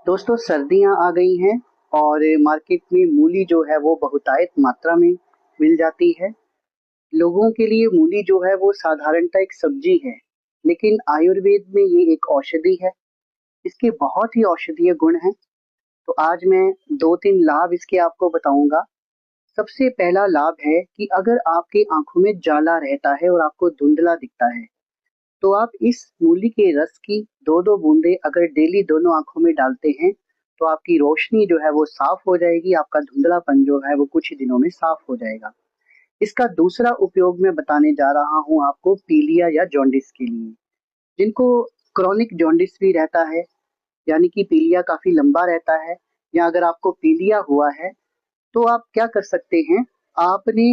दोस्तों सर्दियां आ गई हैं और मार्केट में मूली जो है वो बहुतायत मात्रा में मिल जाती है। लोगों के लिए मूली जो है वो साधारणतः एक सब्जी है, लेकिन आयुर्वेद में ये एक औषधि है। इसके बहुत ही औषधीय गुण हैं। तो आज मैं दो तीन लाभ इसके आपको बताऊंगा। सबसे पहला लाभ है कि अगर आपकी आंखों में जाला रहता है और आपको धुंधला दिखता है, तो आप इस मूली के रस की दो दो बूंदे अगर डेली दोनों आंखों में डालते हैं, तो आपकी रोशनी जो है वो साफ हो जाएगी। आपका धुंधलापन जो है वो कुछ ही दिनों में साफ हो जाएगा। इसका दूसरा उपयोग मैं बताने जा रहा हूँ आपको पीलिया या जॉन्डिस के लिए। जिनको क्रॉनिक जॉन्डिस भी रहता है, यानी कि पीलिया काफी लंबा रहता है, या अगर आपको पीलिया हुआ है, तो आप क्या कर सकते हैं। आपने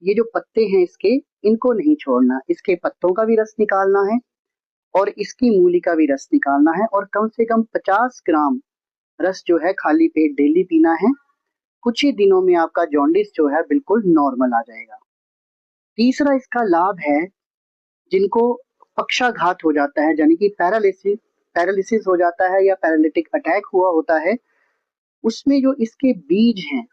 ये जो पत्ते हैं इसके, इनको नहीं छोड़ना। इसके पत्तों का भी रस निकालना है और इसकी मूली का भी रस निकालना है, और कम से कम 50 ग्राम रस जो है खाली पेट डेली पीना है। कुछ ही दिनों में आपका जॉन्डिस जो है बिल्कुल नॉर्मल आ जाएगा। तीसरा इसका लाभ है, जिनको पक्षाघात हो जाता है, यानी कि पैरालिसिस पैरालिसिस हो जाता है या पैरालिटिक अटैक हुआ होता है, उसमें जो इसके बीज हैं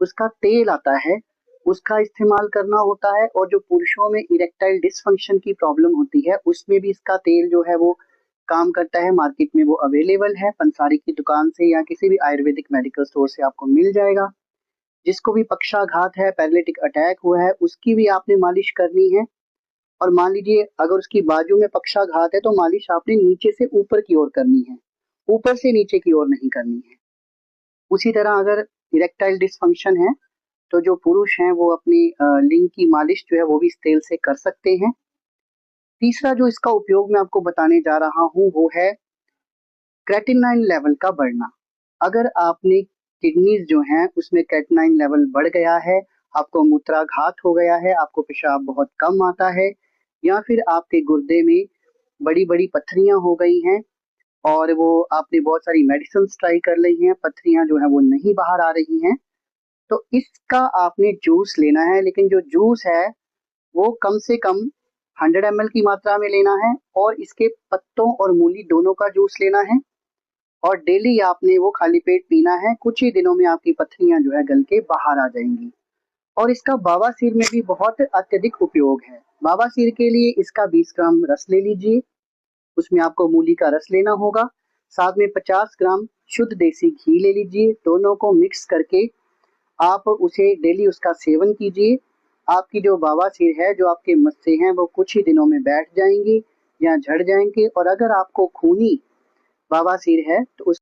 उसका तेल आता है, उसका इस्तेमाल करना होता है। और जो पुरुषों में इरेक्टाइल डिसफंक्शन की प्रॉब्लम होती है, उसमें भी इसका तेल जो है वो काम करता है। मार्केट में वो अवेलेबल है, पंसारी की दुकान से या किसी भी आयुर्वेदिक मेडिकल स्टोर से आपको मिल जाएगा। जिसको भी पक्षाघात है, पैरालिटिक अटैक हुआ है, उसकी भी आपने मालिश करनी है। और मान लीजिए अगर उसकी बाजू में पक्षाघात है, तो मालिश आपने नीचे से ऊपर की ओर करनी है, ऊपर से नीचे की ओर नहीं करनी है। उसी तरह अगर इरेक्टाइल डिसफंक्शन है, तो जो पुरुष हैं वो अपनी लिंग की मालिश जो है वो भी इस तेल से कर सकते हैं। तीसरा जो इसका उपयोग मैं आपको बताने जा रहा हूँ वो है क्रेटिनाइन लेवल का बढ़ना। अगर आपने किडनीज जो हैं उसमें क्रेटिनाइन लेवल बढ़ गया है, आपको मूत्राघात हो गया है, आपको पेशाब बहुत कम आता है, या फिर आपके गुर्दे में बड़ी बड़ी पत्थरियां हो गई हैं और वो आपने बहुत सारी मेडिसिन ट्राई कर ली हैं, पत्थरियां जो है वो नहीं बाहर आ रही हैं, तो इसका आपने जूस लेना है। लेकिन जो जूस है वो कम से कम 100 ml की मात्रा में लेना है, और इसके पत्तों और मूली दोनों का जूस लेना है। और डेली आपने वो खाली पेट पीना है। कुछ ही दिनों में आपकी पथरियां जो है गल के बाहर आ जाएंगी। और इसका बवासीर में भी बहुत अत्यधिक उपयोग है। बवासीर के लिए इसका 20 ग्राम रस ले लीजिए, उसमें आपको मूली का रस लेना होगा। साथ में 50 ग्राम शुद्ध देसी घी ले लीजिए। दोनों को मिक्स करके आप उसे डेली उसका सेवन कीजिए। आपकी जो बवासीर है, जो आपके मस्से हैं, वो कुछ ही दिनों में बैठ जाएंगे या झड़ जाएंगे। और अगर आपको खूनी बवासीर है तो उस